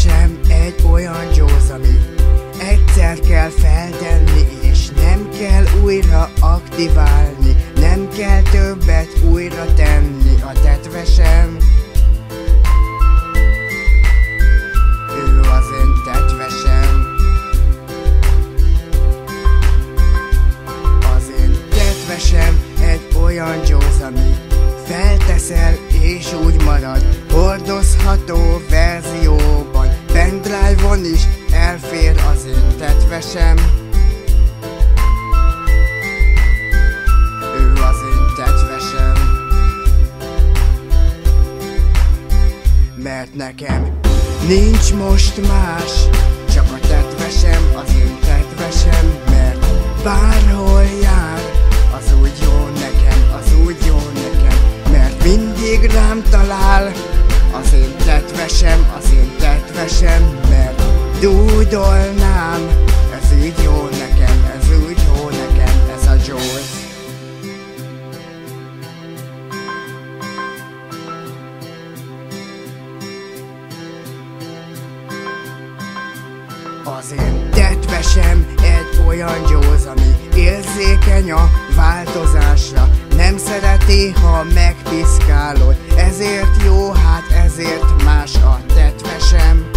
tetvesem egy olyan gyóz, amit egyszer kell feltenni, és nem kell újra aktiválni, nem kell többet újra tenni. A tetvesem, ő az én tetvesem. Az én tetvesem egy olyan gyóz, amit felteszel és úgy marad, hordozható verzióban, pendrive-on is elfér az én tetvesem. Ő az én tetvesem. Mert nekem nincs most más, csak a tetvesem, az én tetvesem. Mert bárhol jár, az úgy jó nekem, az úgy jó nekem. Mert mindig rám talál, az én tetvesem, az én tetvesem. Mert dúdolnám, ez úgy jó nekem, ez úgy jó nekem, ez a Jaws. Az én tetvesem egy olyan gyóz, ami érzékeny a változásra, nem szereti, ha megpiszkálod, ezért jó, hát ezért más a tetvesem.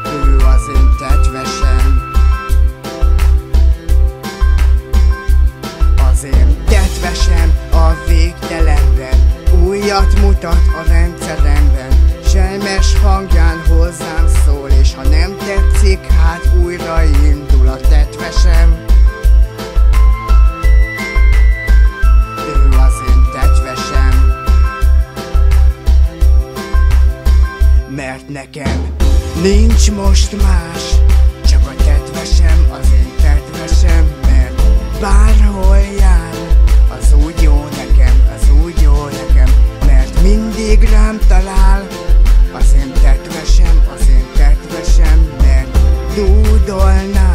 Ő az én tetvesem. Az én tetvesem a végtelenben újat mutat a rendszeremben, sejmes hangján hozzám szól, és ha nem tetszik, hát újraindul a tetvesem. Ő az én tetvesem. Mert nekem nincs most más, csak a tetvesem, az én tetvesem. Mert bárhol jár, az úgy jó nekem, az úgy jó nekem. Mert mindig rám talál, az én tetvesem, az én tetvesem. Mert dúdolnám,